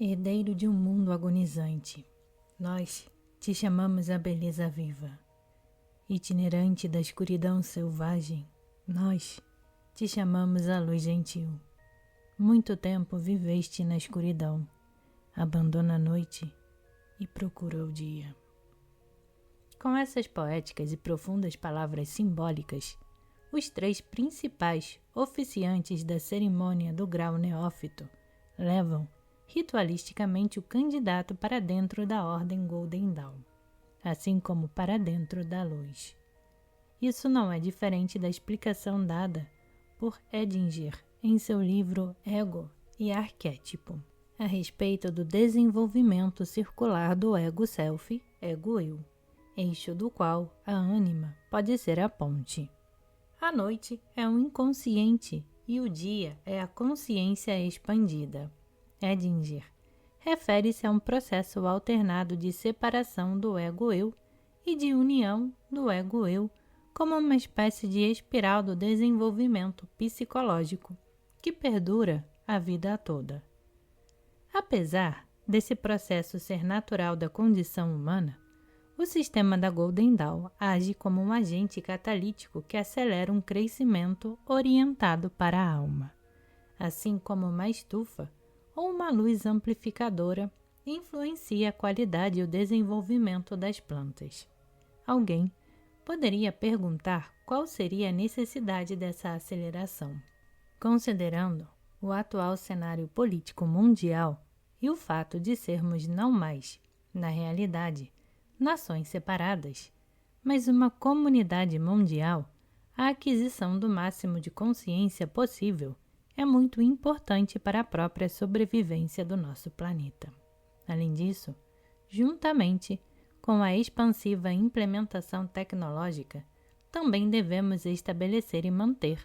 Herdeiro de um mundo agonizante, nós te chamamos a beleza viva. Itinerante da escuridão selvagem, nós te chamamos a luz gentil. Muito tempo viveste na escuridão, abandona a noite e procura o dia. Com essas poéticas e profundas palavras simbólicas, os três principais oficiantes da cerimônia do grau neófito levam ritualisticamente o candidato para dentro da ordem Golden Dawn, assim como para dentro da luz. Isso não é diferente da explicação dada por Edinger em seu livro Ego e Arquétipo, a respeito do desenvolvimento circular do ego-self, ego-eu, eixo do qual a ânima pode ser a ponte. A noite é o inconsciente e o dia é a consciência expandida. Edinger refere-se a um processo alternado de separação do ego-eu e de união do ego-eu como uma espécie de espiral do desenvolvimento psicológico que perdura a vida toda. Apesar desse processo ser natural da condição humana, o sistema da Golden Dawn age como um agente catalítico que acelera um crescimento orientado para a alma, assim como uma estufa ou uma luz amplificadora influencia a qualidade e o desenvolvimento das plantas. Alguém poderia perguntar qual seria a necessidade dessa aceleração. Considerando o atual cenário político mundial e o fato de sermos não mais, na realidade, nações separadas, mas uma comunidade mundial, a aquisição do máximo de consciência possível é muito importante para a própria sobrevivência do nosso planeta. Além disso, juntamente com a expansiva implementação tecnológica, também devemos estabelecer e manter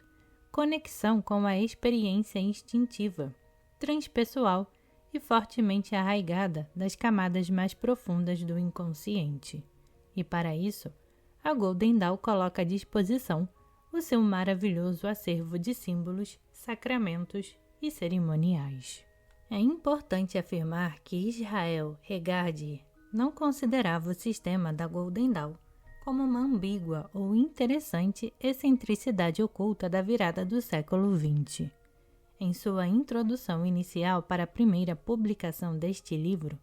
conexão com a experiência instintiva, transpessoal e fortemente arraigada das camadas mais profundas do inconsciente. E para isso, a Golden Dawn coloca à disposição o seu maravilhoso acervo de símbolos, sacramentos e cerimoniais. É importante afirmar que Israel Regardie não considerava o sistema da Golden Dawn como uma ambígua ou interessante excentricidade oculta da virada do século XX. Em sua introdução inicial para a primeira publicação deste livro,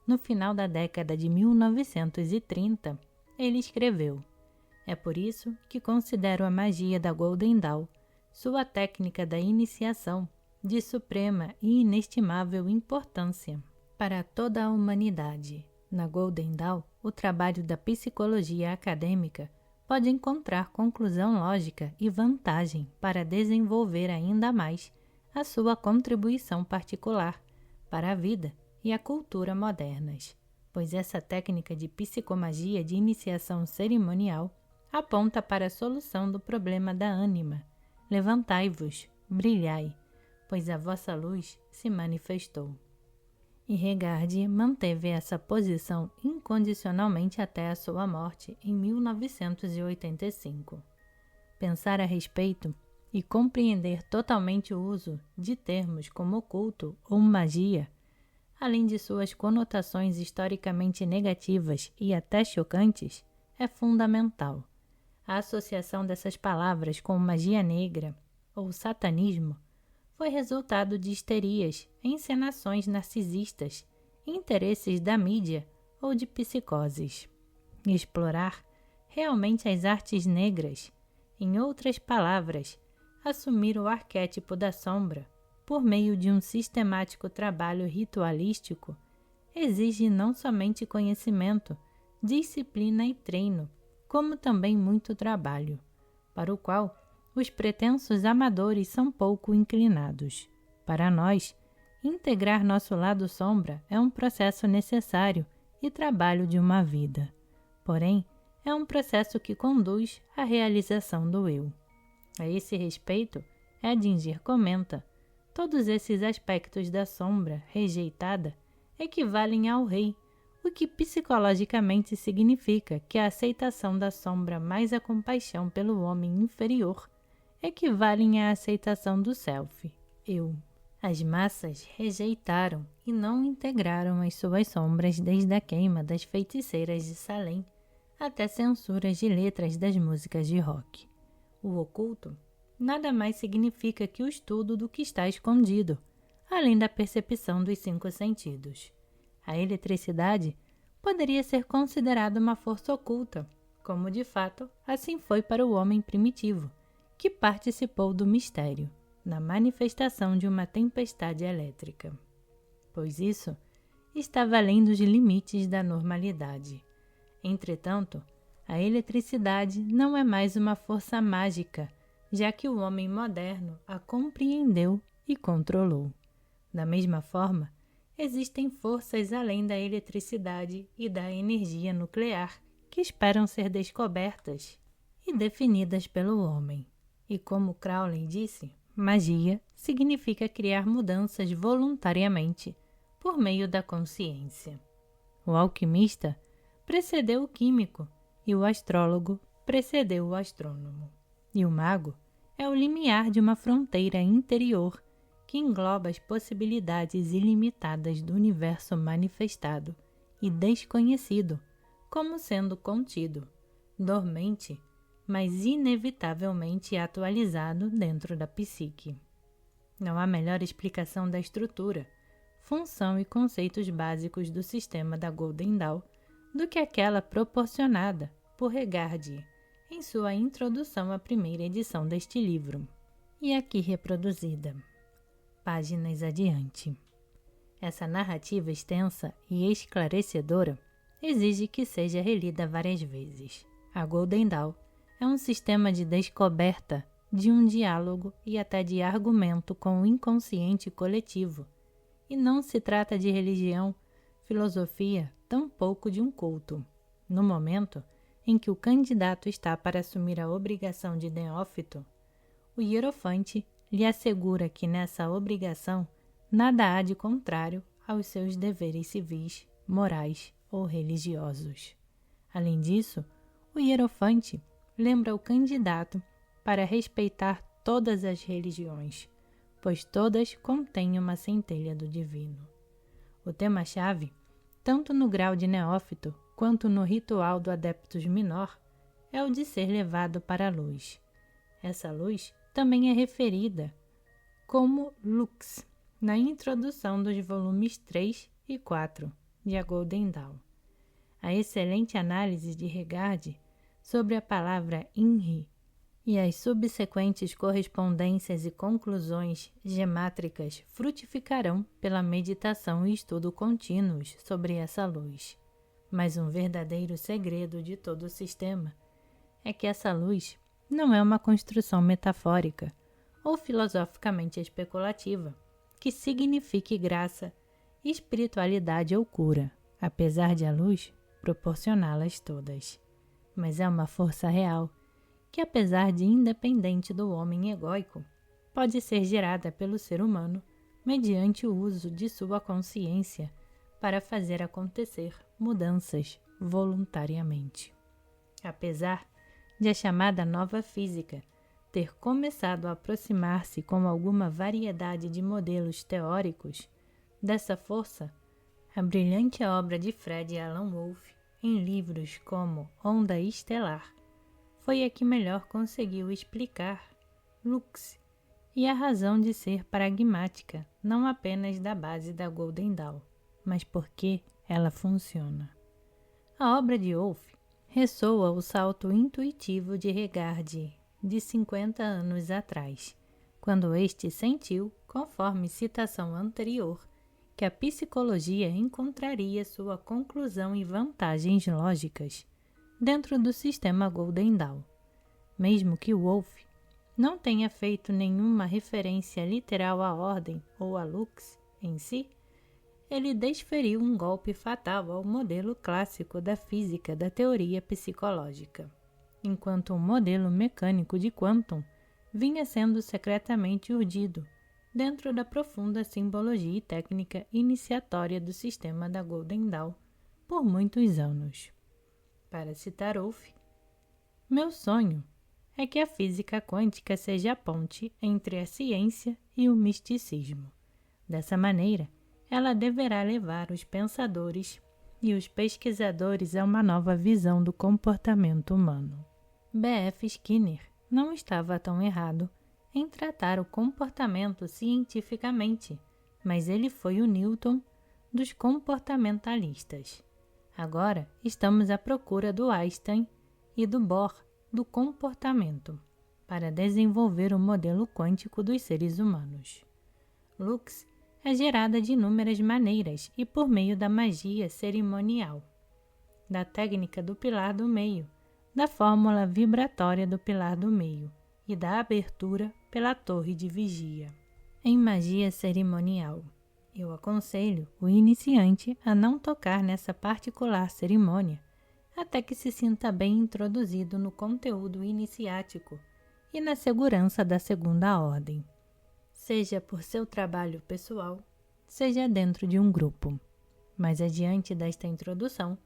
no final da década de 1930, ele escreveu: "É por isso que considero a magia da Golden Dawn, sua técnica da iniciação, de suprema e inestimável importância para toda a humanidade. Na Golden Dawn, o trabalho da psicologia acadêmica pode encontrar conclusão lógica e vantagem para desenvolver ainda mais a sua contribuição particular para a vida e a cultura modernas, pois essa técnica de psicomagia de iniciação cerimonial aponta para a solução do problema da ânima. Levantai-vos, brilhai, pois a vossa luz se manifestou." E Regardie manteve essa posição incondicionalmente até a sua morte em 1985. Pensar a respeito e compreender totalmente o uso de termos como oculto ou magia, além de suas conotações historicamente negativas e até chocantes, é fundamental. A associação dessas palavras com magia negra ou satanismo foi resultado de histerias, encenações narcisistas, interesses da mídia ou de psicoses. Explorar realmente as artes negras, em outras palavras, assumir o arquétipo da sombra por meio de um sistemático trabalho ritualístico, exige não somente conhecimento, disciplina e treino, como também muito trabalho, para o qual os pretensos amadores são pouco inclinados. Para nós, integrar nosso lado sombra é um processo necessário e trabalho de uma vida. Porém, é um processo que conduz à realização do eu. A esse respeito, Edinger comenta: todos esses aspectos da sombra rejeitada equivalem ao rei, o que psicologicamente significa que a aceitação da sombra mais a compaixão pelo homem inferior equivalem à aceitação do self, eu. As massas rejeitaram e não integraram as suas sombras desde a queima das feiticeiras de Salem até censuras de letras das músicas de rock. O oculto nada mais significa que o estudo do que está escondido, além da percepção dos 5 sentidos. A eletricidade poderia ser considerada uma força oculta, como de fato assim foi para o homem primitivo, que participou do mistério, na manifestação de uma tempestade elétrica. Pois isso estava além dos limites da normalidade. Entretanto, a eletricidade não é mais uma força mágica, já que o homem moderno a compreendeu e controlou. Da mesma forma, existem forças além da eletricidade e da energia nuclear que esperam ser descobertas e definidas pelo homem. E como Crowley disse, magia significa criar mudanças voluntariamente por meio da consciência. O alquimista precedeu o químico e o astrólogo precedeu o astrônomo. E o mago é o limiar de uma fronteira interior que engloba as possibilidades ilimitadas do universo manifestado e desconhecido, como sendo contido, dormente, mas inevitavelmente atualizado dentro da psique. Não há melhor explicação da estrutura, função e conceitos básicos do sistema da Golden Dawn do que aquela proporcionada por Regardie em sua introdução à primeira edição deste livro, e aqui reproduzida. Páginas adiante. Essa narrativa extensa e esclarecedora exige que seja relida várias vezes. A Golden Dawn é um sistema de descoberta, de um diálogo e até de argumento com o inconsciente coletivo, e não se trata de religião, filosofia, tampouco de um culto. No momento em que o candidato está para assumir a obrigação de neófito, o hierofante lhe assegura que nessa obrigação nada há de contrário aos seus deveres civis, morais ou religiosos. Além disso, o hierofante lembra o candidato para respeitar todas as religiões, pois todas contêm uma centelha do divino. O tema-chave, tanto no grau de neófito quanto no ritual do Adeptus Minor, é o de ser levado para a luz. Essa luz também é referida como Lux na introdução dos volumes 3 e 4 de A Golden Dawn. A excelente análise de Regardie sobre a palavra Inri e as subsequentes correspondências e conclusões gemátricas frutificarão pela meditação e estudo contínuos sobre essa luz. Mas um verdadeiro segredo de todo o sistema é que essa luz não é uma construção metafórica ou filosoficamente especulativa que signifique graça, espiritualidade ou cura, apesar de a luz proporcioná-las todas. Mas é uma força real que, apesar de independente do homem egóico, pode ser gerada pelo ser humano mediante o uso de sua consciência para fazer acontecer mudanças voluntariamente. Apesar de a chamada nova física ter começado a aproximar-se com alguma variedade de modelos teóricos dessa força, a brilhante obra de Fred Alan Wolfe, em livros como Onda Estelar, foi a que melhor conseguiu explicar Lux e a razão de ser pragmática, não apenas da base da Golden Dawn, mas porque ela funciona. A obra de Wolfe ressoa o salto intuitivo de Regardie de 50 anos atrás, quando este sentiu, conforme citação anterior, que a psicologia encontraria sua conclusão e vantagens lógicas dentro do sistema Golden Dawn. Mesmo que Wolfe não tenha feito nenhuma referência literal à ordem ou a Lux em si, ele desferiu um golpe fatal ao modelo clássico da física da teoria psicológica, enquanto o modelo mecânico de Quantum vinha sendo secretamente urdido dentro da profunda simbologia e técnica iniciatória do sistema da Golden Dawn por muitos anos. Para citar Wolfe, meu sonho é que a física quântica seja a ponte entre a ciência e o misticismo, Dessa maneira, ela deverá levar os pensadores e os pesquisadores a uma nova visão do comportamento humano. B.F. Skinner não estava tão errado em tratar o comportamento cientificamente, mas ele foi o Newton dos comportamentalistas. Agora estamos à procura do Einstein e do Bohr do comportamento para desenvolver o modelo quântico dos seres humanos. Lux é gerada de inúmeras maneiras e por meio da magia cerimonial, da técnica do pilar do meio, da fórmula vibratória do pilar do meio e da abertura pela torre de vigia. Em magia cerimonial, eu aconselho o iniciante a não tocar nessa particular cerimônia até que se sinta bem introduzido no conteúdo iniciático e na segurança da segunda ordem, seja por seu trabalho pessoal, seja dentro de um grupo. Mais adiante desta introdução,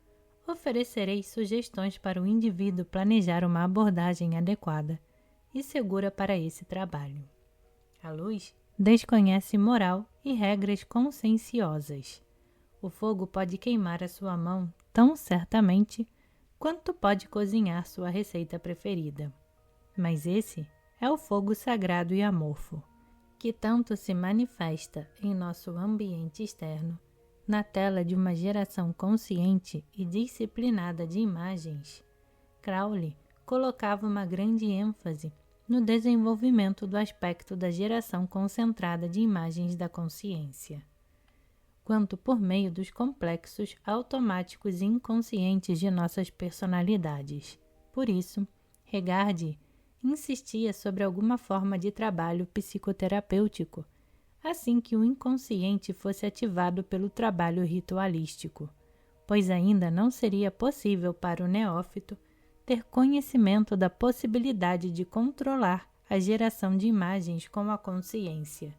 oferecerei sugestões para o indivíduo planejar uma abordagem adequada e segura para esse trabalho. A luz desconhece moral e regras conscienciosas. O fogo pode queimar a sua mão tão certamente quanto pode cozinhar sua receita preferida. Mas esse é o fogo sagrado e amorfo, que tanto se manifesta em nosso ambiente externo, na tela de uma geração consciente e disciplinada de imagens. Crowley colocava uma grande ênfase no desenvolvimento do aspecto da geração concentrada de imagens da consciência, quanto por meio dos complexos automáticos e inconscientes de nossas personalidades. Por isso, Regard insistia sobre alguma forma de trabalho psicoterapêutico, assim que o inconsciente fosse ativado pelo trabalho ritualístico, pois ainda não seria possível para o neófito ter conhecimento da possibilidade de controlar a geração de imagens com a consciência,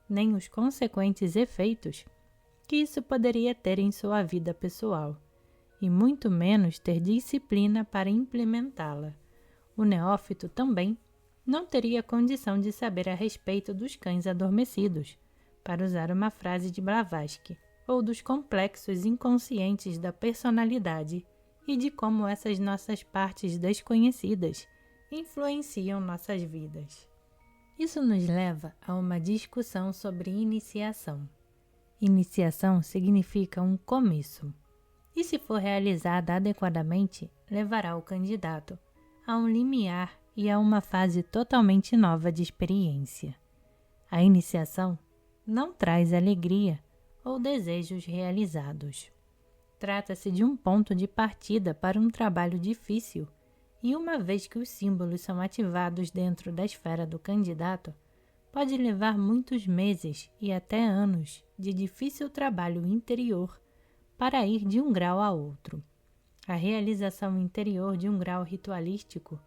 nem os consequentes efeitos que isso poderia ter em sua vida pessoal, e muito menos ter disciplina para implementá-la. O neófito também não teria condição de saber a respeito dos cães adormecidos, para usar uma frase de Blavatsky, ou dos complexos inconscientes da personalidade e de como essas nossas partes desconhecidas influenciam nossas vidas. Isso nos leva a uma discussão sobre iniciação. Iniciação significa um começo, e se for realizada adequadamente, levará o candidato a um limiar e a uma fase totalmente nova de experiência. A iniciação não traz alegria ou desejos realizados. Trata-se de um ponto de partida para um trabalho difícil, e uma vez que os símbolos são ativados dentro da esfera do candidato, pode levar muitos meses e até anos de difícil trabalho interior para ir de um grau a outro. A realização interior de um grau ritualístico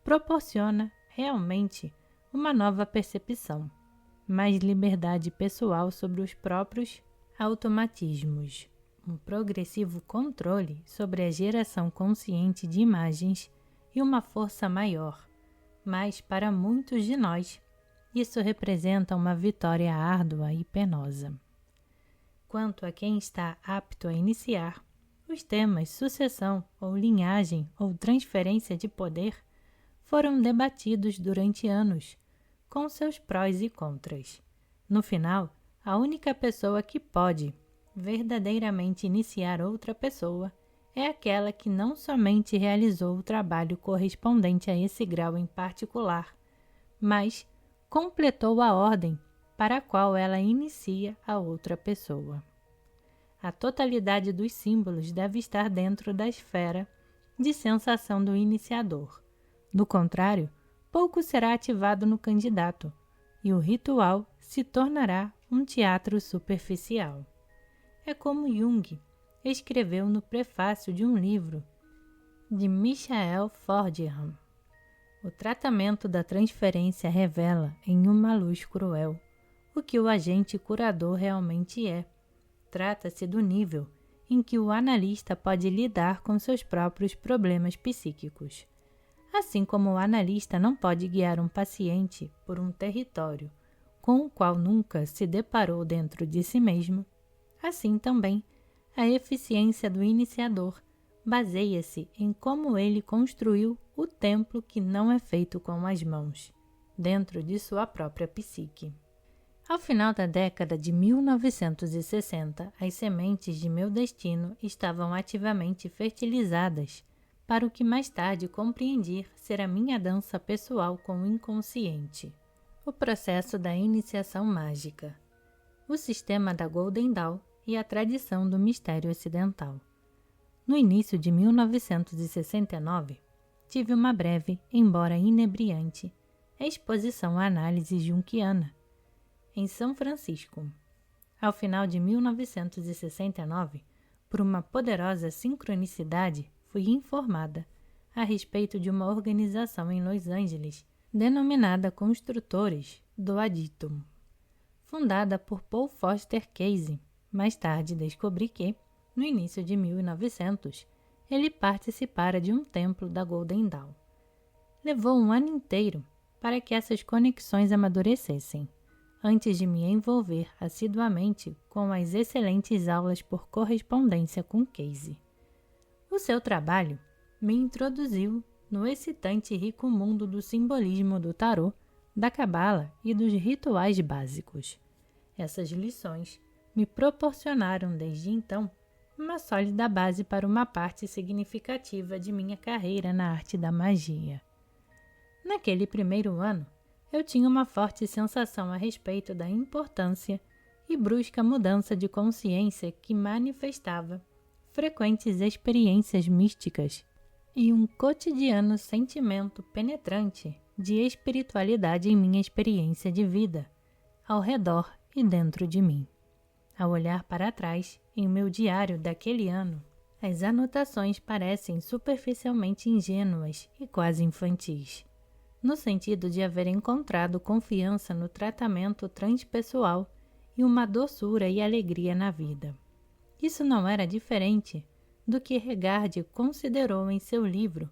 proporciona, realmente, uma nova percepção, mais liberdade pessoal sobre os próprios automatismos, um progressivo controle sobre a geração consciente de imagens e uma força maior. Mas, para muitos de nós, isso representa uma vitória árdua e penosa. Quanto a quem está apto a iniciar, os temas sucessão ou linhagem ou transferência de poder foram debatidos durante anos, com seus prós e contras. No final, a única pessoa que pode verdadeiramente iniciar outra pessoa é aquela que não somente realizou o trabalho correspondente a esse grau em particular, mas completou a ordem para a qual ela inicia a outra pessoa. A totalidade dos símbolos deve estar dentro da esfera de sensação do iniciador. Do contrário, pouco será ativado no candidato, e o ritual se tornará um teatro superficial. É como Jung escreveu no prefácio de um livro de Michael Fordham. O tratamento da transferência revela, em uma luz cruel, o que o agente curador realmente é. Trata-se do nível em que o analista pode lidar com seus próprios problemas psíquicos. Assim como o analista não pode guiar um paciente por um território com o qual nunca se deparou dentro de si mesmo, assim também a eficiência do iniciador baseia-se em como ele construiu o templo que não é feito com as mãos, dentro de sua própria psique. Ao final da década de 1960, as sementes de meu destino estavam ativamente fertilizadas para o que mais tarde compreendi ser a minha dança pessoal com o inconsciente. O processo da iniciação mágica, o sistema da Golden Dawn e a tradição do mistério ocidental. No início de 1969, tive uma breve, embora inebriante, exposição à análise junguiana, em São Francisco. Ao final de 1969, por uma poderosa sincronicidade, fui informada a respeito de uma organização em Los Angeles denominada Construtores do Aditum, fundada por Paul Foster Case. Mais tarde descobri que, no início de 1900, ele participara de um templo da Golden Dawn. Levou um ano inteiro para que essas conexões amadurecessem, antes de me envolver assiduamente com as excelentes aulas por correspondência com Case. O seu trabalho me introduziu no excitante e rico mundo do simbolismo do tarô, da cabala e dos rituais básicos. Essas lições me proporcionaram desde então uma sólida base para uma parte significativa de minha carreira na arte da magia. Naquele primeiro ano, eu tinha uma forte sensação a respeito da importância e brusca mudança de consciência que manifestava frequentes experiências místicas e um cotidiano sentimento penetrante de espiritualidade em minha experiência de vida, ao redor e dentro de mim. Ao olhar para trás, em meu diário daquele ano, as anotações parecem superficialmente ingênuas e quase infantis, no sentido de haver encontrado confiança no tratamento transpessoal e uma doçura e alegria na vida. Isso não era diferente do que Regard considerou em seu livro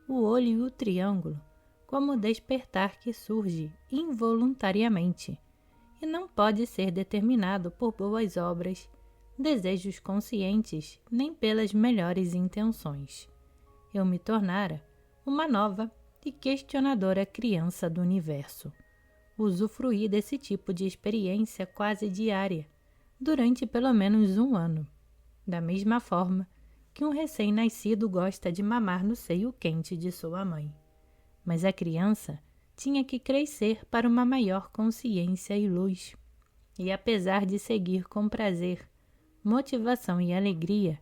O Olho e o Triângulo como despertar que surge involuntariamente e não pode ser determinado por boas obras, desejos conscientes, nem pelas melhores intenções. Eu me tornara uma nova e questionadora criança do universo. Usufruí desse tipo de experiência quase diária, durante pelo menos um ano, da mesma forma que um recém-nascido gosta de mamar no seio quente de sua mãe. Mas a criança tinha que crescer para uma maior consciência e luz, e apesar de seguir com prazer, motivação e alegria,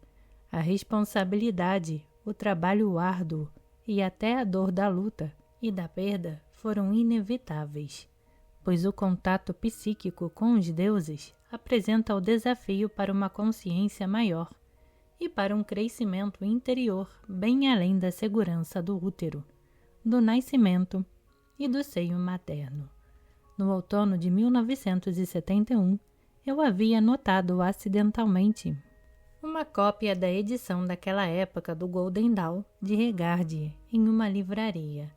a responsabilidade, o trabalho árduo e até a dor da luta e da perda foram inevitáveis, pois o contato psíquico com os deuses apresenta o desafio para uma consciência maior e para um crescimento interior bem além da segurança do útero, do nascimento e do seio materno. No outono de 1971, eu havia notado acidentalmente uma cópia da edição daquela época do Golden Dawn de Regard em uma livraria.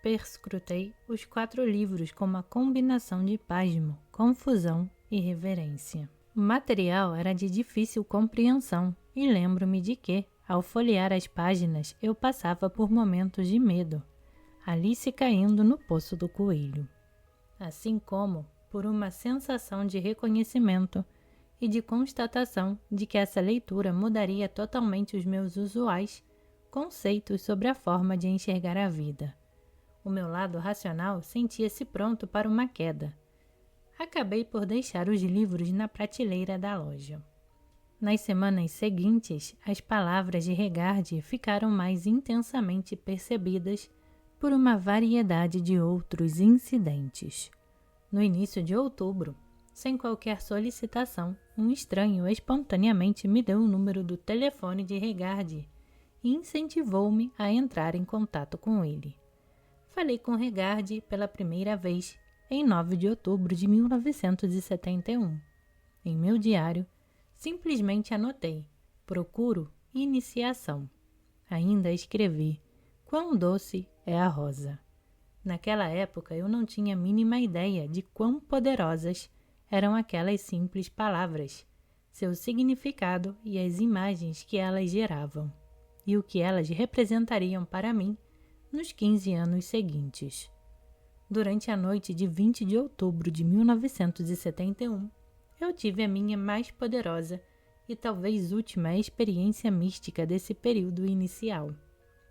Perscrutei os 4 livros com uma combinação de pasmo, confusão e reverência. O material era de difícil compreensão e lembro-me de que, ao folhear as páginas, eu passava por momentos de medo, Alice caindo no poço do coelho, assim como por uma sensação de reconhecimento e de constatação de que essa leitura mudaria totalmente os meus usuais conceitos sobre a forma de enxergar a vida. O meu lado racional sentia-se pronto para uma queda. Acabei por deixar os livros na prateleira da loja. Nas semanas seguintes, as palavras de Regard ficaram mais intensamente percebidas por uma variedade de outros incidentes. No início de outubro, sem qualquer solicitação, um estranho espontaneamente me deu o número do telefone de Regard e incentivou-me a entrar em contato com ele. Falei com Regard pela primeira vez em 9 de outubro de 1971. Em meu diário, simplesmente anotei: procuro iniciação. Ainda escrevi: quão doce é a rosa. Naquela época eu não tinha a mínima ideia de quão poderosas eram aquelas simples palavras, seu significado e as imagens que elas geravam, e o que elas representariam para mim nos 15 anos seguintes. Durante a noite de 20 de outubro de 1971, eu tive a minha mais poderosa e talvez última experiência mística desse período inicial.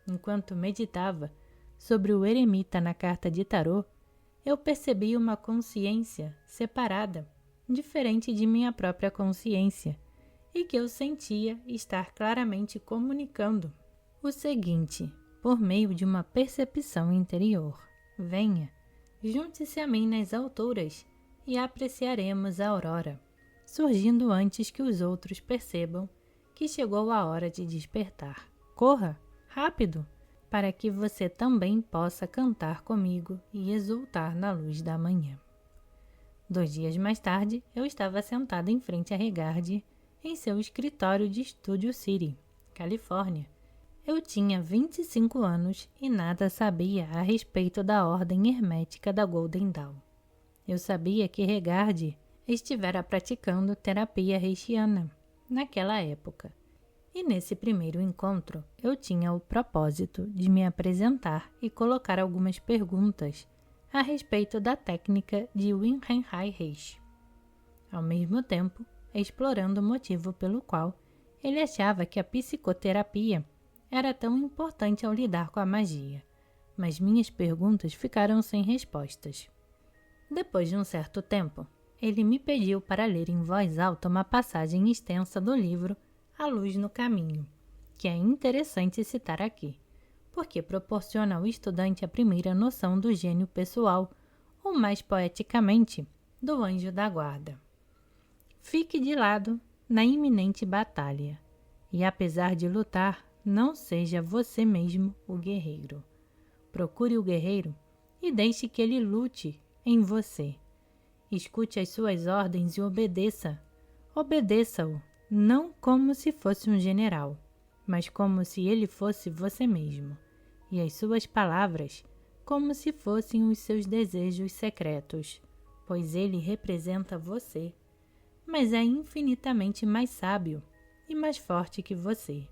Enquanto meditava sobre o eremita na carta de tarô, eu percebi uma consciência separada, diferente de minha própria consciência, e que eu sentia estar claramente comunicando o seguinte, por meio de uma percepção interior: venha, junte-se a mim nas alturas e apreciaremos a aurora, surgindo antes que os outros percebam que chegou a hora de despertar. Corra, rápido, para que você também possa cantar comigo e exultar na luz da manhã. 2 dias mais tarde, eu estava sentada em frente a Regard em seu escritório de Studio City, Califórnia. Eu tinha 25 anos e nada sabia a respeito da ordem hermética da Golden Dawn. Eu sabia que Regard estivera praticando terapia reichiana naquela época. E nesse primeiro encontro, eu tinha o propósito de me apresentar e colocar algumas perguntas a respeito da técnica de Winhenhai Reishi. Ao mesmo tempo, explorando o motivo pelo qual ele achava que a psicoterapia era tão importante ao lidar com a magia, mas minhas perguntas ficaram sem respostas. Depois de um certo tempo, ele me pediu para ler em voz alta uma passagem extensa do livro A Luz no Caminho, que é interessante citar aqui, porque proporciona ao estudante a primeira noção do gênio pessoal, ou mais poeticamente, do anjo da guarda. Fique de lado na iminente batalha, e apesar de lutar, não seja você mesmo o guerreiro. Procure o guerreiro e deixe que ele lute em você. Escute as suas ordens e obedeça. Obedeça-o, não como se fosse um general, mas como se ele fosse você mesmo, e as suas palavras como se fossem os seus desejos secretos, pois ele representa você, mas é infinitamente mais sábio e mais forte que você.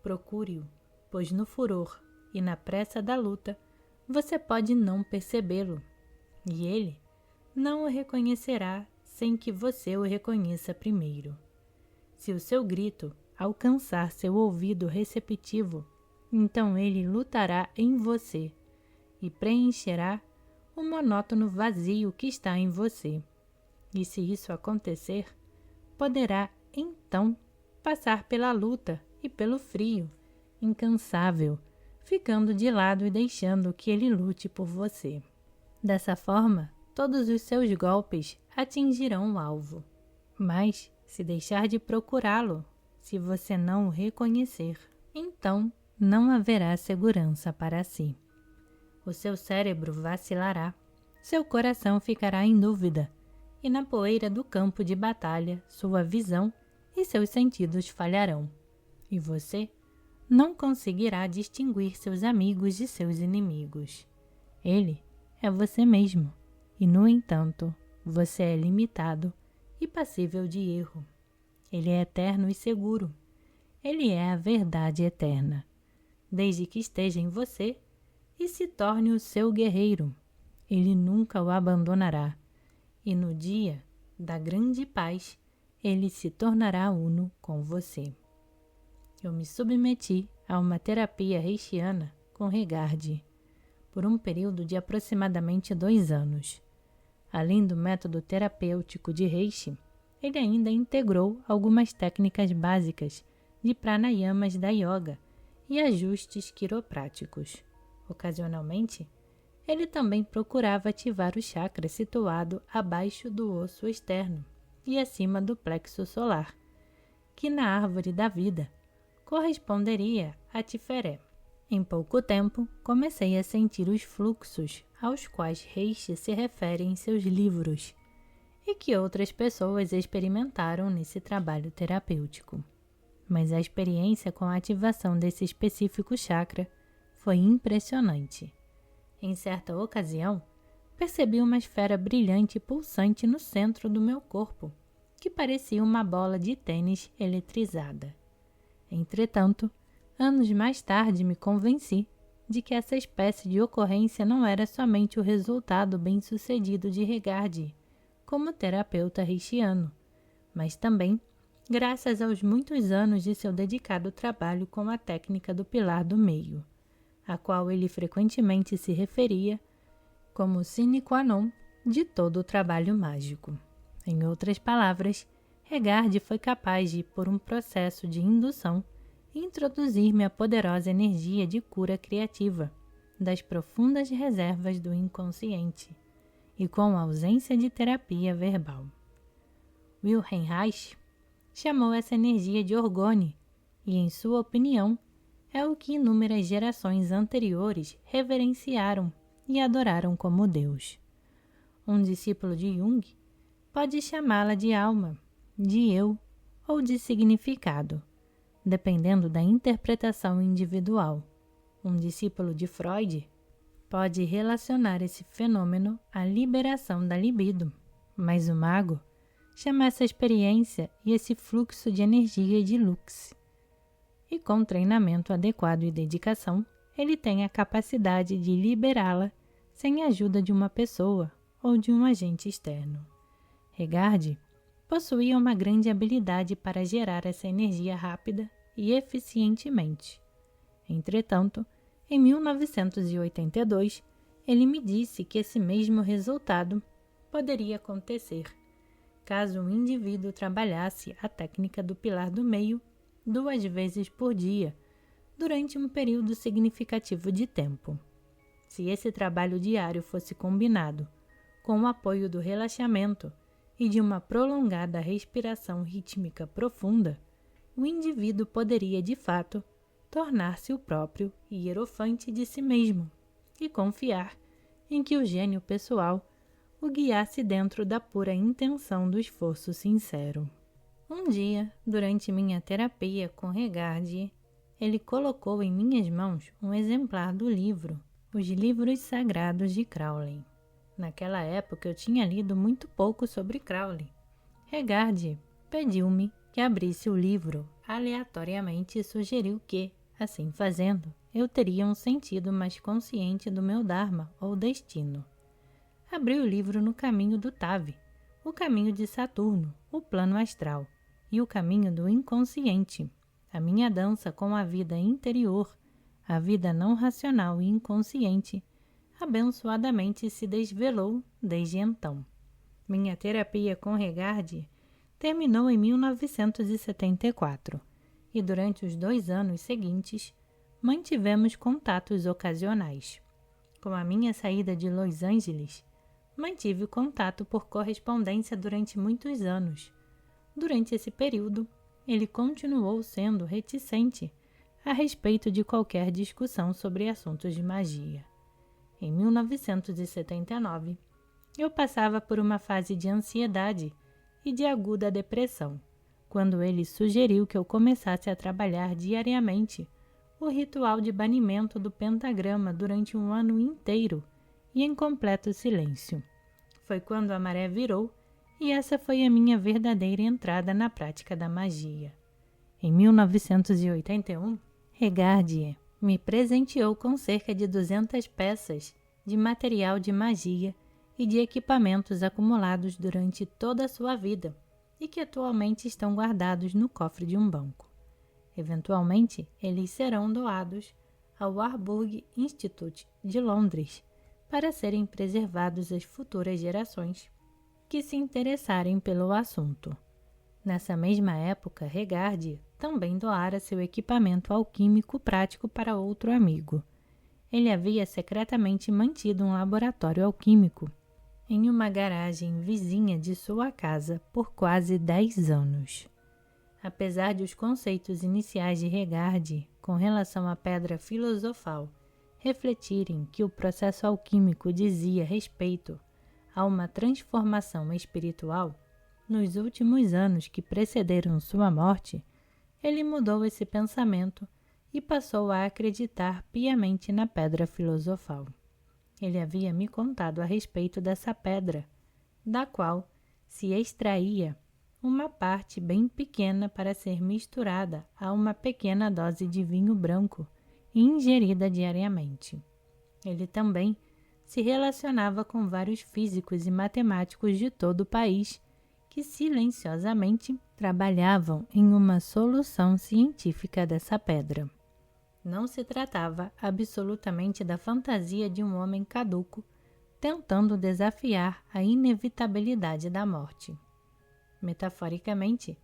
Procure-o, pois no furor e na pressa da luta você pode não percebê-lo, e ele não o reconhecerá sem que você o reconheça primeiro. Se o seu grito alcançar seu ouvido receptivo, então ele lutará em você e preencherá o monótono vazio que está em você. E se isso acontecer, poderá então passar pela luta e pelo frio, incansável, ficando de lado e deixando que ele lute por você. Dessa forma, todos os seus golpes atingirão o alvo. Mas, se deixar de procurá-lo, se você não o reconhecer, então não haverá segurança para si. O seu cérebro vacilará, seu coração ficará em dúvida, e na poeira do campo de batalha, sua visão e seus sentidos falharão, e você não conseguirá distinguir seus amigos de seus inimigos. Ele é você mesmo, e no entanto, você é limitado e passível de erro. Ele é eterno e seguro. Ele é a verdade eterna, desde que esteja em você e se torne o seu guerreiro. Ele nunca o abandonará, e no dia da grande paz, ele se tornará uno com você. Eu me submeti a uma terapia reichiana com Regard por um período de aproximadamente 2 anos. Além do método terapêutico de Reishi, ele ainda integrou algumas técnicas básicas de pranayamas da yoga e ajustes quiropráticos. Ocasionalmente, ele também procurava ativar o chakra situado abaixo do osso externo e acima do plexo solar, que na árvore da vida corresponderia a Tiferé. Em pouco tempo, comecei a sentir os fluxos aos quais Reishi se refere em seus livros e que outras pessoas experimentaram nesse trabalho terapêutico. Mas a experiência com a ativação desse específico chakra foi impressionante. Em certa ocasião, percebi uma esfera brilhante e pulsante no centro do meu corpo, que parecia uma bola de tênis eletrizada. Entretanto, anos mais tarde me convenci de que essa espécie de ocorrência não era somente o resultado bem-sucedido de Regardie como terapeuta reichiano, mas também graças aos muitos anos de seu dedicado trabalho com a técnica do pilar do meio, a qual ele frequentemente se referia como sine qua non de todo o trabalho mágico. Em outras palavras, Regardie foi capaz de, por um processo de indução, introduzir-me a poderosa energia de cura criativa das profundas reservas do inconsciente e com a ausência de terapia verbal. Wilhelm Reich chamou essa energia de orgone e, em sua opinião, é o que inúmeras gerações anteriores reverenciaram e adoraram como Deus. Um discípulo de Jung pode chamá-la de alma, de eu ou de significado, dependendo da interpretação individual. Um discípulo de Freud pode relacionar esse fenômeno à liberação da libido, mas o mago chama essa experiência e esse fluxo de energia de lux. E com treinamento adequado e dedicação, ele tem a capacidade de liberá-la sem a ajuda de uma pessoa ou de um agente externo. Regardie possuía uma grande habilidade para gerar essa energia rápida e eficientemente. Entretanto, em 1982, ele me disse que esse mesmo resultado poderia acontecer caso um indivíduo trabalhasse a técnica do pilar do meio 2 vezes por dia, durante um período significativo de tempo. Se esse trabalho diário fosse combinado com o apoio do relaxamento e de uma prolongada respiração rítmica profunda, o indivíduo poderia, de fato, tornar-se o próprio hierofante de si mesmo e confiar em que o gênio pessoal o guiasse dentro da pura intenção do esforço sincero. Um dia, durante minha terapia com Regardie, ele colocou em minhas mãos um exemplar do livro Os Livros Sagrados de Crowley. Naquela época eu tinha lido muito pouco sobre Crowley. Regardie pediu-me que abrisse o livro aleatoriamente e sugeriu que, assim fazendo, eu teria um sentido mais consciente do meu Dharma ou destino. Abri o livro no caminho do Tave, o caminho de Saturno, o plano astral, e o caminho do inconsciente, a minha dança com a vida interior, a vida não racional e inconsciente, abençoadamente se desvelou desde então. Minha terapia com Regardie terminou em 1974, e durante os 2 anos seguintes, mantivemos contatos ocasionais. Com a minha saída de Los Angeles, mantive contato por correspondência durante muitos anos. Durante esse período, ele continuou sendo reticente a respeito de qualquer discussão sobre assuntos de magia. Em 1979, eu passava por uma fase de ansiedade e de aguda depressão, quando ele sugeriu que eu começasse a trabalhar diariamente o ritual de banimento do pentagrama durante um ano inteiro e em completo silêncio. Foi quando a maré virou e essa foi a minha verdadeira entrada na prática da magia. Em 1981, Regardie me presenteou com cerca de 200 peças de material de magia e de equipamentos acumulados durante toda a sua vida e que atualmente estão guardados no cofre de um banco. Eventualmente, eles serão doados ao Warburg Institute de Londres para serem preservados às futuras gerações que se interessarem pelo assunto. Nessa mesma época, Regardie também doara seu equipamento alquímico prático para outro amigo. Ele havia secretamente mantido um laboratório alquímico em uma garagem vizinha de sua casa por quase 10 anos. Apesar de os conceitos iniciais de Regardie com relação à pedra filosofal refletirem que o processo alquímico dizia respeito a uma transformação espiritual, nos últimos anos que precederam sua morte, ele mudou esse pensamento e passou a acreditar piamente na pedra filosofal. Ele havia me contado a respeito dessa pedra, da qual se extraía uma parte bem pequena para ser misturada a uma pequena dose de vinho branco e ingerida diariamente. Ele também se relacionava com vários físicos e matemáticos de todo o país que silenciosamente trabalhavam em uma solução científica dessa pedra. Não se tratava absolutamente da fantasia de um homem caduco tentando desafiar a inevitabilidade da morte. Metaforicamente,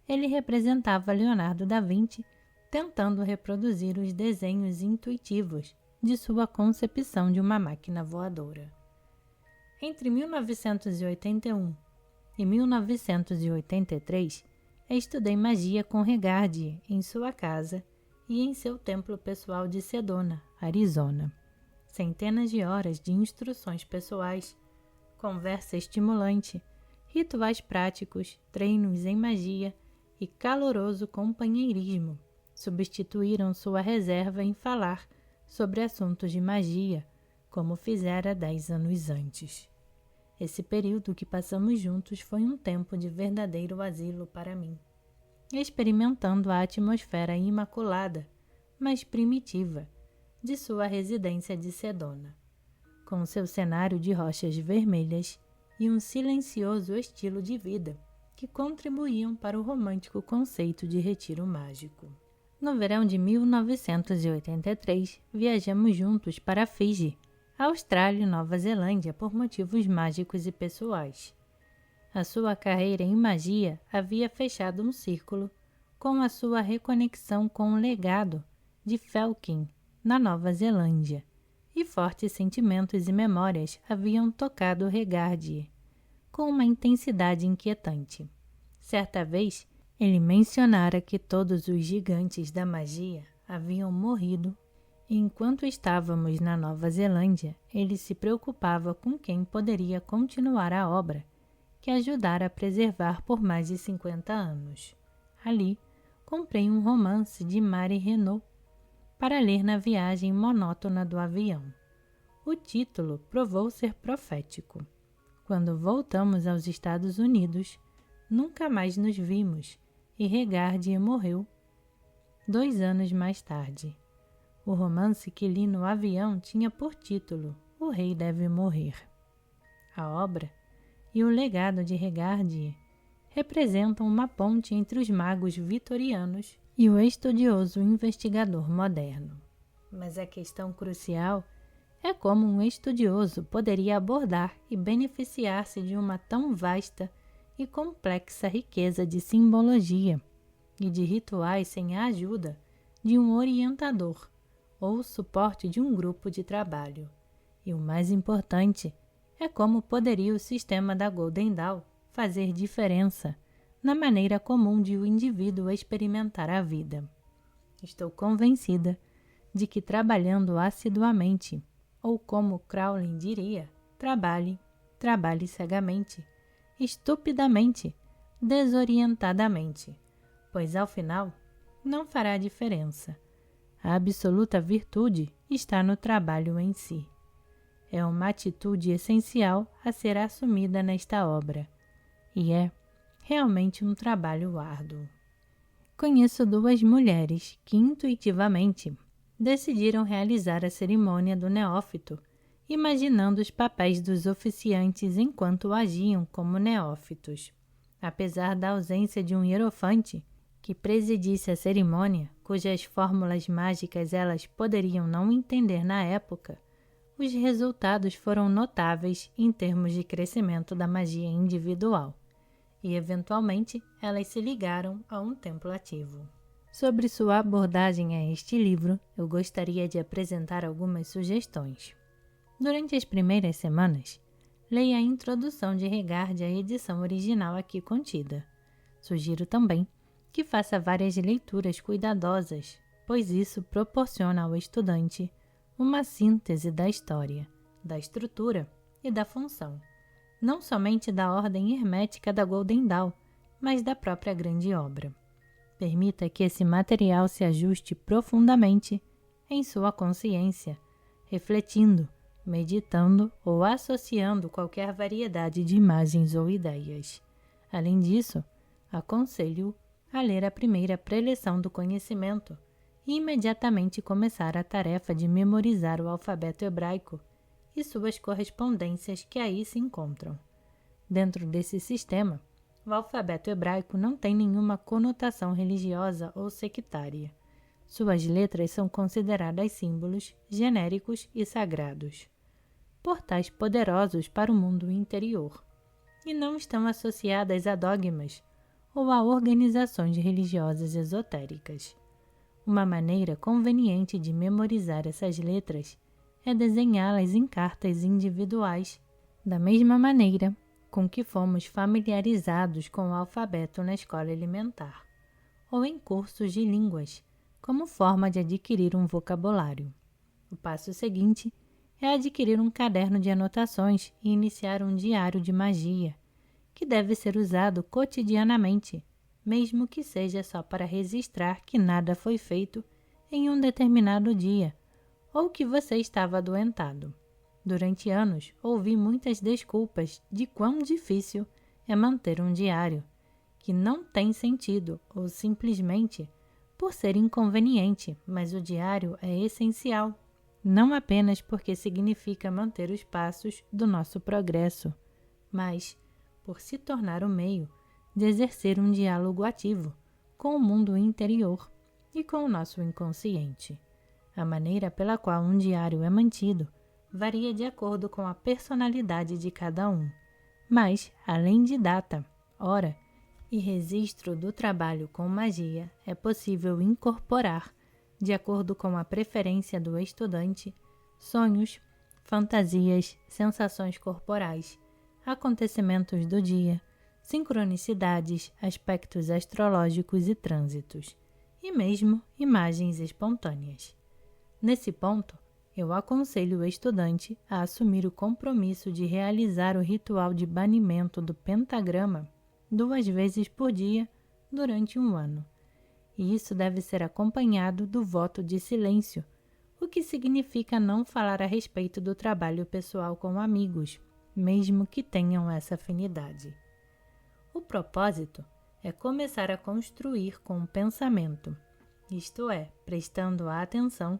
ele representava Leonardo da Vinci tentando reproduzir os desenhos intuitivos de sua concepção de uma máquina voadora. Entre 1981 e 1983, estudei magia com Regardie em sua casa e em seu templo pessoal de Sedona, Arizona. Centenas de horas de instruções pessoais, conversa estimulante, rituais práticos, treinos em magia e caloroso companheirismo substituíram sua reserva em falar sobre assuntos de magia, como fizera 10 anos antes. Esse período que passamos juntos foi um tempo de verdadeiro asilo para mim, experimentando a atmosfera imaculada, mas primitiva, de sua residência de Sedona, com seu cenário de rochas vermelhas e um silencioso estilo de vida que contribuíam para o romântico conceito de retiro mágico. No verão de 1983, viajamos juntos para Fiji, Austrália e Nova Zelândia por motivos mágicos e pessoais. A sua carreira em magia havia fechado um círculo com a sua reconexão com o legado de Felkin, na Nova Zelândia, e fortes sentimentos e memórias haviam tocado Regardie, com uma intensidade inquietante. Certa vez, ele mencionara que todos os gigantes da magia haviam morrido, e enquanto estávamos na Nova Zelândia, ele se preocupava com quem poderia continuar a obra que ajudara a preservar por mais de 50 anos. Ali, comprei um romance de Marie Renaud para ler na viagem monótona do avião. O título provou ser profético. Quando voltamos aos Estados Unidos, nunca mais nos vimos e Regardie morreu 2 anos mais tarde. O romance que li no avião tinha por título O Rei Deve Morrer. A obra e o legado de Regardie representam uma ponte entre os magos vitorianos e o estudioso investigador moderno. Mas a questão crucial é como um estudioso poderia abordar e beneficiar-se de uma tão vasta e complexa riqueza de simbologia e de rituais sem a ajuda de um orientador ou o suporte de um grupo de trabalho. E o mais importante é como poderia o sistema da Golden Dawn fazer diferença na maneira comum de o indivíduo experimentar a vida. Estou convencida de que trabalhando assiduamente, ou como Crowley diria, trabalhe cegamente, estupidamente, desorientadamente, pois ao final não fará diferença. A absoluta virtude está no trabalho em si. É uma atitude essencial a ser assumida nesta obra, e é realmente um trabalho árduo. Conheço 2 mulheres que intuitivamente decidiram realizar a cerimônia do neófito, imaginando os papéis dos oficiantes enquanto agiam como neófitos. Apesar da ausência de um hierofante que presidisse a cerimônia, cujas fórmulas mágicas elas poderiam não entender na época, os resultados foram notáveis em termos de crescimento da magia individual, e eventualmente elas se ligaram a um templo ativo. Sobre sua abordagem a este livro, eu gostaria de apresentar algumas sugestões. Durante as primeiras semanas, leia a introdução de Regardie à edição original aqui contida. Sugiro também que faça várias leituras cuidadosas, pois isso proporciona ao estudante uma síntese da história, da estrutura e da função, não somente da ordem hermética da Golden Dawn, mas da própria grande obra. Permita que esse material se ajuste profundamente em sua consciência, refletindo, meditando ou associando qualquer variedade de imagens ou ideias. Além disso, aconselho a ler a primeira preleção do conhecimento e imediatamente começar a tarefa de memorizar o alfabeto hebraico e suas correspondências que aí se encontram. Dentro desse sistema, o alfabeto hebraico não tem nenhuma conotação religiosa ou sectária. Suas letras são consideradas símbolos genéricos e sagrados, portais poderosos para o mundo interior, e não estão associadas a dogmas ou a organizações religiosas esotéricas. Uma maneira conveniente de memorizar essas letras é desenhá-las em cartas individuais, da mesma maneira com que fomos familiarizados com o alfabeto na escola elementar, ou em cursos de línguas, como forma de adquirir um vocabulário. O passo seguinte é adquirir um caderno de anotações e iniciar um diário de magia, que deve ser usado cotidianamente, mesmo que seja só para registrar que nada foi feito em um determinado dia, ou que você estava adoentado. Durante anos, ouvi muitas desculpas de quão difícil é manter um diário, que não tem sentido ou simplesmente por ser inconveniente, mas o diário é essencial, não apenas porque significa manter os passos do nosso progresso, mas por se tornar o meio de exercer um diálogo ativo com o mundo interior e com o nosso inconsciente. A maneira pela qual um diário é mantido varia de acordo com a personalidade de cada um, mas, além de data, hora e registro do trabalho com magia, é possível incorporar, de acordo com a preferência do estudante, sonhos, fantasias, sensações corporais, acontecimentos do dia, sincronicidades, aspectos astrológicos e trânsitos, e mesmo imagens espontâneas. Nesse ponto, eu aconselho o estudante a assumir o compromisso de realizar o ritual de banimento do pentagrama 2 vezes por dia durante um ano. E isso deve ser acompanhado do voto de silêncio, o que significa não falar a respeito do trabalho pessoal com amigos, mesmo que tenham essa afinidade. O propósito é começar a construir com o pensamento, isto é, prestando a atenção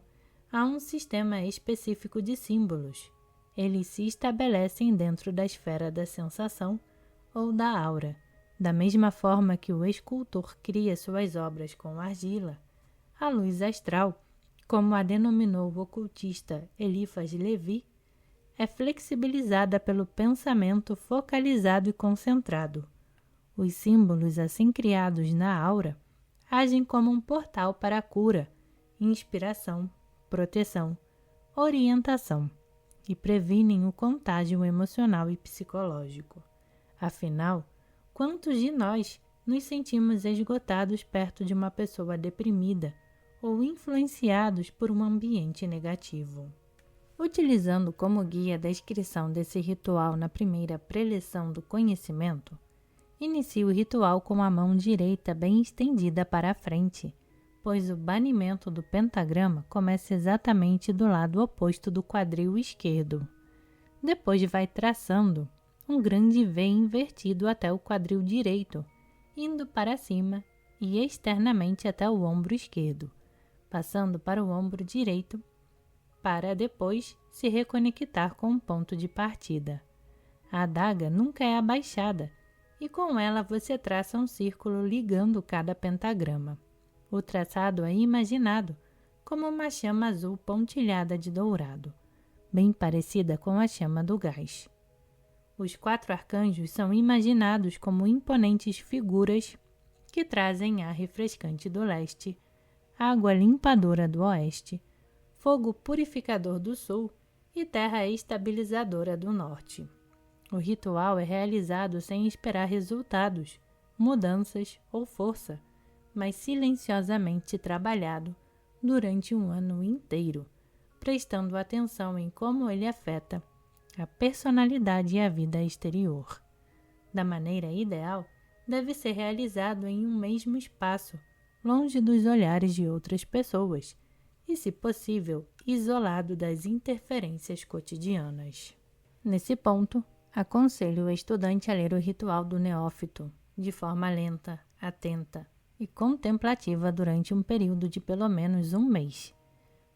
a um sistema específico de símbolos. Eles se estabelecem dentro da esfera da sensação ou da aura, da mesma forma que o escultor cria suas obras com argila. A luz astral, como a denominou o ocultista Eliphas Levi, é flexibilizada pelo pensamento focalizado e concentrado. Os símbolos assim criados na aura agem como um portal para a cura, inspiração, proteção, orientação e previnem o contágio emocional e psicológico. Afinal, quantos de nós nos sentimos esgotados perto de uma pessoa deprimida ou influenciados por um ambiente negativo? Utilizando como guia a descrição desse ritual na primeira preleção do conhecimento, inicie o ritual com a mão direita bem estendida para a frente, pois o banimento do pentagrama começa exatamente do lado oposto do quadril esquerdo. Depois vai traçando um grande V invertido até o quadril direito, indo para cima e externamente até o ombro esquerdo, passando para o ombro direito, para depois se reconectar com o ponto de partida. A adaga nunca é abaixada e com ela você traça um círculo ligando cada pentagrama. O traçado é imaginado como uma chama azul pontilhada de dourado, bem parecida com a chama do gás. Os 4 arcanjos são imaginados como imponentes figuras que trazem ar refrescante do leste, água limpadora do oeste, fogo purificador do sul e terra estabilizadora do norte. O ritual é realizado sem esperar resultados, mudanças ou força, mas silenciosamente trabalhado durante um ano inteiro, prestando atenção em como ele afeta a personalidade e a vida exterior. Da maneira ideal, deve ser realizado em um mesmo espaço, longe dos olhares de outras pessoas, e, se possível, isolado das interferências cotidianas. Nesse ponto, aconselho o estudante a ler o ritual do neófito, de forma lenta, atenta e contemplativa durante um período de pelo menos um mês,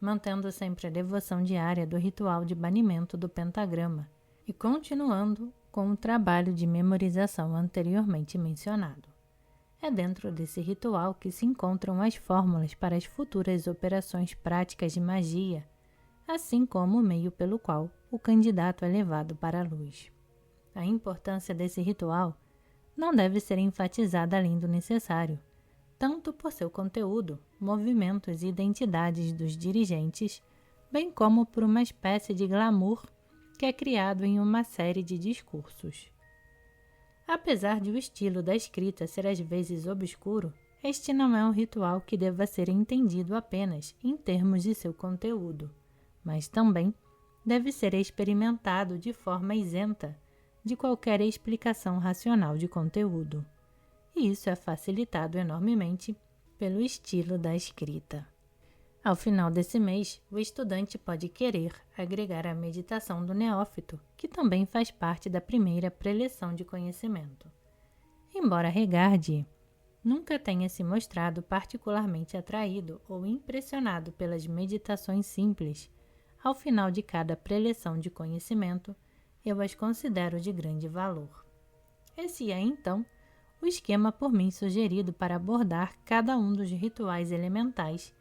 mantendo sempre a devoção diária do ritual de banimento do pentagrama e continuando com o trabalho de memorização anteriormente mencionado. É dentro desse ritual que se encontram as fórmulas para as futuras operações práticas de magia, assim como o meio pelo qual o candidato é levado para a luz. A importância desse ritual não deve ser enfatizada além do necessário, tanto por seu conteúdo, movimentos e identidades dos dirigentes, bem como por uma espécie de glamour que é criado em uma série de discursos. Apesar de o estilo da escrita ser às vezes obscuro, este não é um ritual que deva ser entendido apenas em termos de seu conteúdo, mas também deve ser experimentado de forma isenta de qualquer explicação racional de conteúdo. E isso é facilitado enormemente pelo estilo da escrita. Ao final desse mês, o estudante pode querer agregar a meditação do neófito, que também faz parte da primeira preleção de conhecimento. Embora Regardie nunca tenha se mostrado particularmente atraído ou impressionado pelas meditações simples, ao final de cada preleção de conhecimento, eu as considero de grande valor. Esse é, então, o esquema por mim sugerido para abordar cada um dos rituais elementais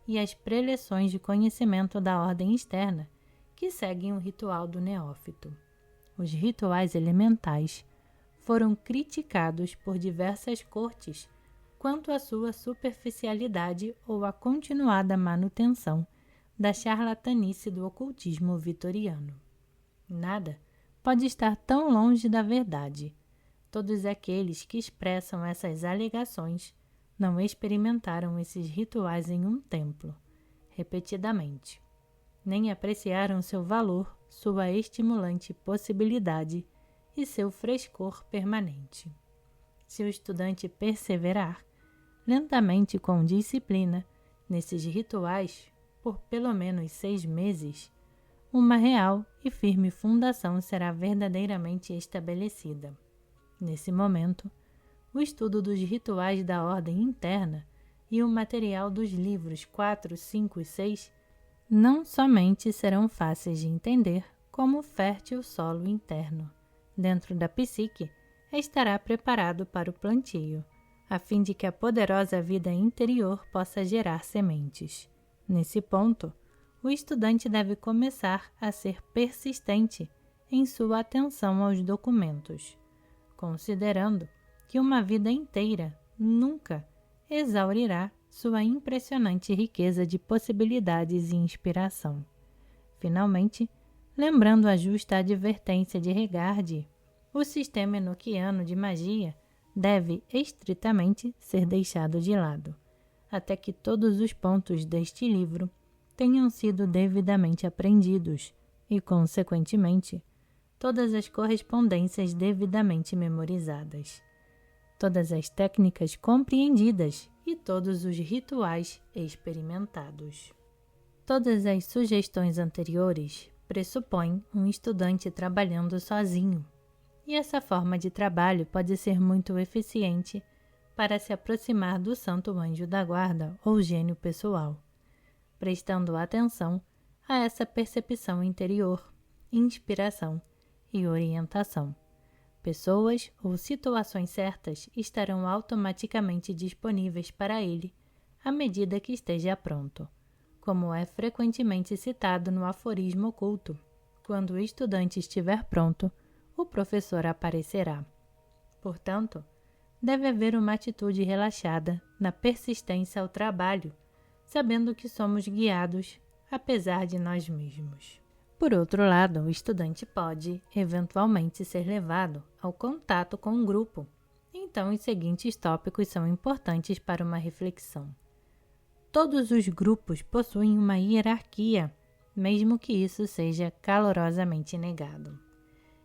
e as preleções de conhecimento da ordem externa que seguem o ritual do neófito. Os rituais elementais foram criticados por diversas cortes quanto à sua superficialidade ou à continuada manutenção da charlatanice do ocultismo vitoriano. Nada pode estar tão longe da verdade. Todos aqueles que expressam essas alegações não experimentaram esses rituais em um templo, repetidamente, nem apreciaram seu valor, sua estimulante possibilidade e seu frescor permanente. Se o estudante perseverar, lentamente com disciplina, nesses rituais, por pelo menos 6 meses, uma real e firme fundação será verdadeiramente estabelecida. Nesse momento, o estudo dos rituais da ordem interna e o material dos livros 4, 5 e 6 não somente serão fáceis de entender, como fértil solo interno dentro da psique estará preparado para o plantio, a fim de que a poderosa vida interior possa gerar sementes. Nesse ponto, o estudante deve começar a ser persistente em sua atenção aos documentos, considerando que uma vida inteira nunca exaurirá sua impressionante riqueza de possibilidades e inspiração. Finalmente, lembrando a justa advertência de Regardie, o sistema enoquiano de magia deve estritamente ser deixado de lado, até que todos os pontos deste livro tenham sido devidamente aprendidos e, consequentemente, todas as correspondências devidamente memorizadas, todas as técnicas compreendidas e todos os rituais experimentados. Todas as sugestões anteriores pressupõem um estudante trabalhando sozinho, e essa forma de trabalho pode ser muito eficiente para se aproximar do santo anjo da guarda ou gênio pessoal, prestando atenção a essa percepção interior, inspiração e orientação. Pessoas ou situações certas estarão automaticamente disponíveis para ele à medida que esteja pronto, como é frequentemente citado no aforismo oculto. Quando o estudante estiver pronto, o professor aparecerá. Portanto, deve haver uma atitude relaxada na persistência ao trabalho, sabendo que somos guiados apesar de nós mesmos. Por outro lado, o estudante pode, eventualmente, ser levado ao contato com um grupo. Então, os seguintes tópicos são importantes para uma reflexão. Todos os grupos possuem uma hierarquia, mesmo que isso seja calorosamente negado.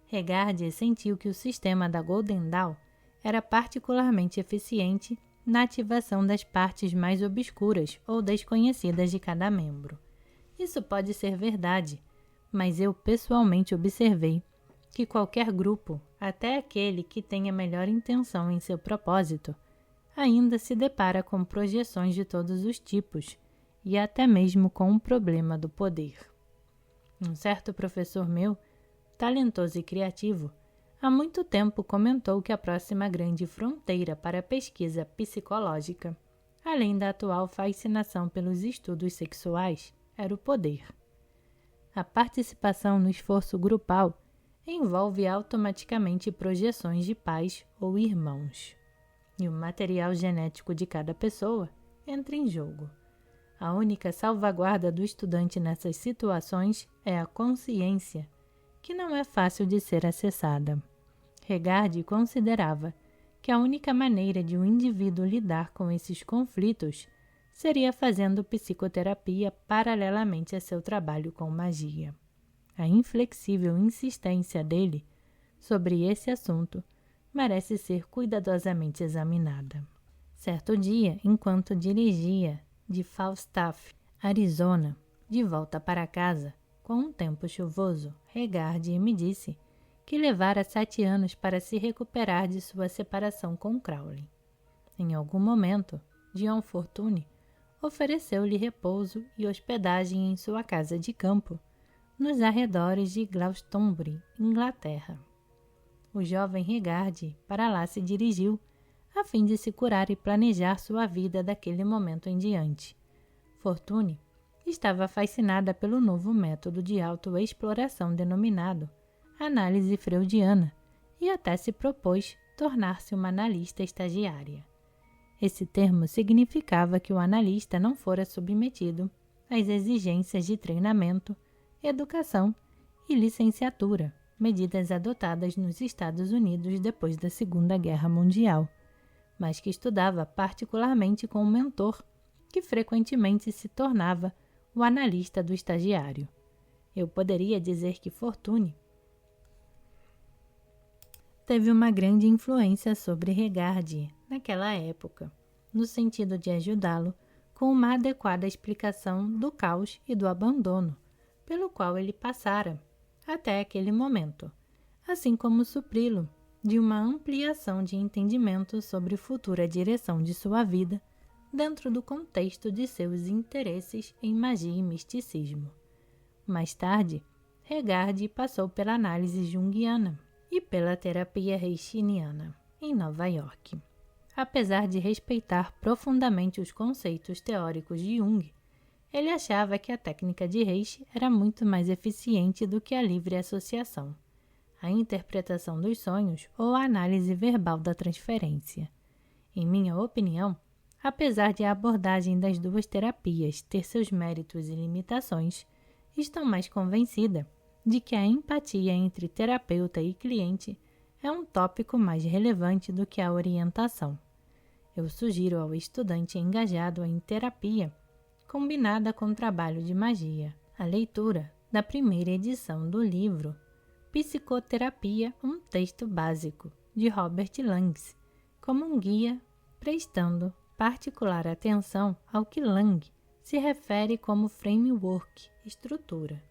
Regardie sentiu que o sistema da Golden Dawn era particularmente eficiente na ativação das partes mais obscuras ou desconhecidas de cada membro, Isso pode ser verdade, mas eu pessoalmente observei que qualquer grupo, até aquele que tenha melhor intenção em seu propósito, ainda se depara com projeções de todos os tipos e até mesmo com o problema do poder. Um certo professor meu, talentoso e criativo, há muito tempo comentou que a próxima grande fronteira para a pesquisa psicológica, além da atual fascinação pelos estudos sexuais, era o poder. A participação no esforço grupal envolve automaticamente projeções de pais ou irmãos, e o material genético de cada pessoa entra em jogo. A única salvaguarda do estudante nessas situações é a consciência, que não é fácil de ser acessada. Regard considerava que a única maneira de um indivíduo lidar com esses conflitos seria fazendo psicoterapia paralelamente a seu trabalho com magia. A inflexível insistência dele sobre esse assunto merece ser cuidadosamente examinada. Certo dia, enquanto dirigia de Falstaff, Arizona, de volta para casa, com um tempo chuvoso, Regard me disse que levara 7 anos para se recuperar de sua separação com Crowley. Em algum momento, John Fortune ofereceu-lhe repouso e hospedagem em sua casa de campo, nos arredores de Glastonbury, Inglaterra. O jovem Regard para lá se dirigiu, a fim de se curar e planejar sua vida daquele momento em diante. Fortune estava fascinada pelo novo método de autoexploração denominado análise freudiana e até se propôs tornar-se uma analista estagiária. Esse termo significava que o analista não fora submetido às exigências de treinamento, educação e licenciatura, medidas adotadas nos Estados Unidos depois da Segunda Guerra Mundial, mas que estudava particularmente com um mentor, que frequentemente se tornava o analista do estagiário. Eu poderia dizer que Fortune teve uma grande influência sobre Regard naquela época, no sentido de ajudá-lo com uma adequada explicação do caos e do abandono pelo qual ele passara até aquele momento, assim como supri-lo de uma ampliação de entendimento sobre a futura direção de sua vida dentro do contexto de seus interesses em magia e misticismo. Mais tarde, Regard passou pela análise junguiana e pela terapia reichiana em Nova York. Apesar de respeitar profundamente os conceitos teóricos de Jung, ele achava que a técnica de Reishi era muito mais eficiente do que a livre associação, a interpretação dos sonhos ou a análise verbal da transferência. Em minha opinião, apesar de a abordagem das duas terapias ter seus méritos e limitações, estou mais convencida de que a empatia entre terapeuta e cliente é um tópico mais relevante do que a orientação. Eu sugiro ao estudante engajado em terapia, combinada com trabalho de magia, a leitura da primeira edição do livro Psicoterapia, um texto básico, de Robert Langs, como um guia, prestando particular atenção ao que Lang se refere como framework, estrutura.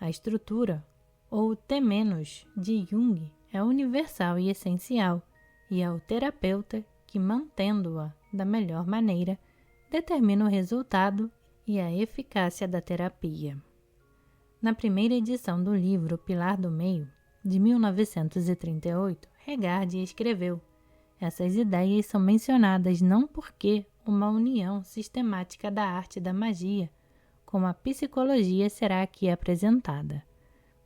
A estrutura, ou T- de Jung, é universal e essencial, e é o terapeuta que, mantendo-a da melhor maneira, determina o resultado e a eficácia da terapia. Na primeira edição do livro Pilar do Meio, de 1938, Regard escreveu: essas ideias são mencionadas não porque uma união sistemática da arte e da magia com a psicologia será aqui apresentada,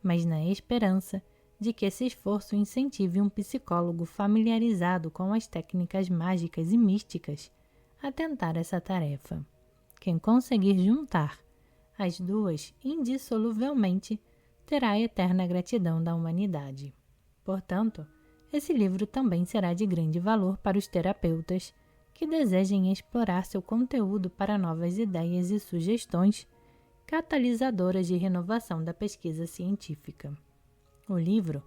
mas na esperança de que esse esforço incentive um psicólogo familiarizado com as técnicas mágicas e místicas a tentar essa tarefa. Quem conseguir juntar as duas indissoluvelmente terá a eterna gratidão da humanidade. Portanto, esse livro também será de grande valor para os terapeutas que desejem explorar seu conteúdo para novas ideias e sugestões catalisadoras de renovação da pesquisa científica. O livro,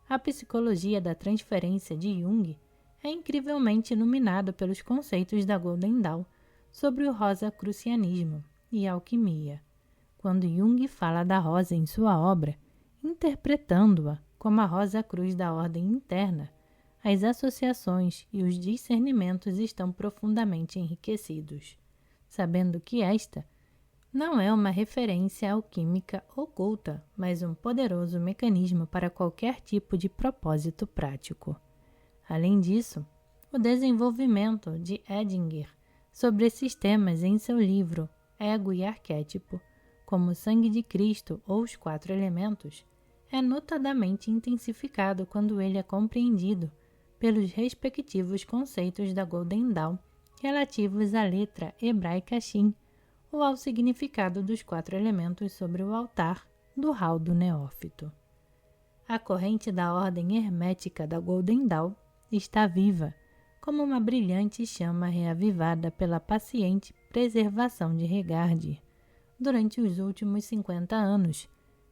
A Psicologia da Transferência de Jung, é incrivelmente iluminado pelos conceitos da Golden Dawn sobre o rosacrucianismo e alquimia, quando Jung fala da rosa em sua obra, interpretando-a como a rosa cruz da ordem interna, as associações e os discernimentos estão profundamente enriquecidos, sabendo que esta não é uma referência alquímica oculta, mas um poderoso mecanismo para qualquer tipo de propósito prático. Além disso, o desenvolvimento de Edinger sobre esses temas em seu livro Ego e Arquétipo, como o Sangue de Cristo ou os 4 Elementos, é notadamente intensificado quando ele é compreendido pelos respectivos conceitos da Golden Dawn relativos à letra hebraica Shin ou ao significado dos 4 elementos sobre o altar do hall do neófito. A corrente da ordem hermética da Golden Dawn está viva, como uma brilhante chama reavivada pela paciente preservação de Regardie durante os últimos 50 anos,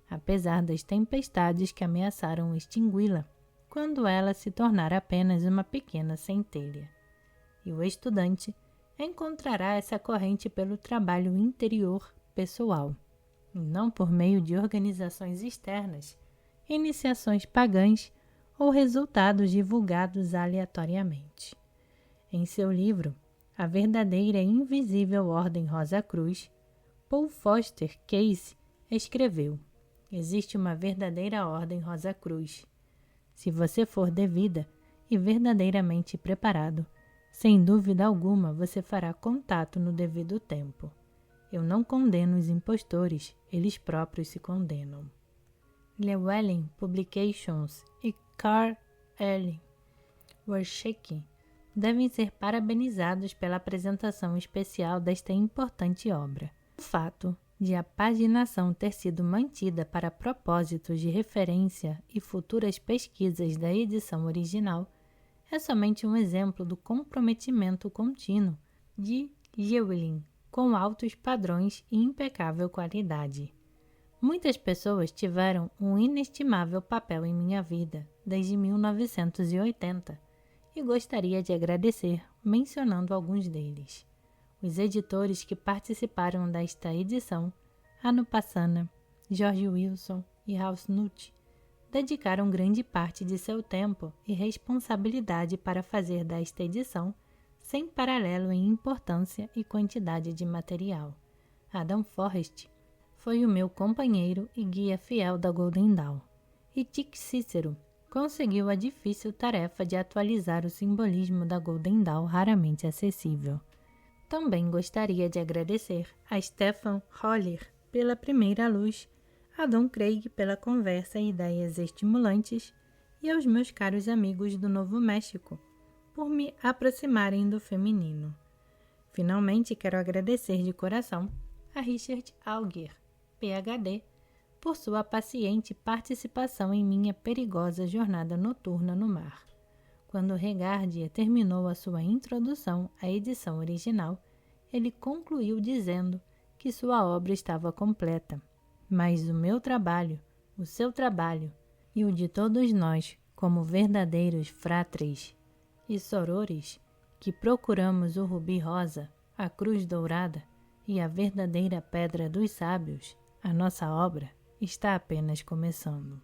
apesar das tempestades que ameaçaram extingui-la quando ela se tornar apenas uma pequena centelha. E o estudante encontrará essa corrente pelo trabalho interior pessoal, e não por meio de organizações externas, iniciações pagãs ou resultados divulgados aleatoriamente. Em seu livro A Verdadeira e Invisível Ordem Rosa Cruz, Paul Foster Case escreveu: existe uma verdadeira ordem Rosa Cruz. Se você for devida e verdadeiramente preparado, sem dúvida alguma você fará contato no devido tempo. Eu não condeno os impostores, eles próprios se condenam. Llewellyn Publications e Carl L. Warshawski devem ser parabenizados pela apresentação especial desta importante obra. O fato de a paginação ter sido mantida para propósitos de referência e futuras pesquisas da edição original é somente um exemplo do comprometimento contínuo de Llewellyn com altos padrões e impecável qualidade. Muitas pessoas tiveram um inestimável papel em minha vida desde 1980 e gostaria de agradecer mencionando alguns deles. Os editores que participaram desta edição, Anupassana, George Wilson e House Nutt, dedicaram grande parte de seu tempo e responsabilidade para fazer desta edição sem paralelo em importância e quantidade de material. Adam Forrest foi o meu companheiro e guia fiel da Golden Dawn, e Dick Cicero conseguiu a difícil tarefa de atualizar o simbolismo da Golden Dawn raramente acessível. Também gostaria de agradecer a Stefan Holler pela primeira luz, a Don Craig pela conversa e ideias estimulantes e aos meus caros amigos do Novo México por me aproximarem do feminino. Finalmente, quero agradecer de coração a Richard Auger, PhD, por sua paciente participação em minha perigosa jornada noturna no mar. Quando Regardie terminou a sua introdução à edição original, ele concluiu dizendo que sua obra estava completa, mas o meu trabalho, o seu trabalho e o de todos nós, como verdadeiros fratres e sorores, que procuramos o rubi rosa, a cruz dourada e a verdadeira pedra dos sábios, a nossa obra está apenas começando.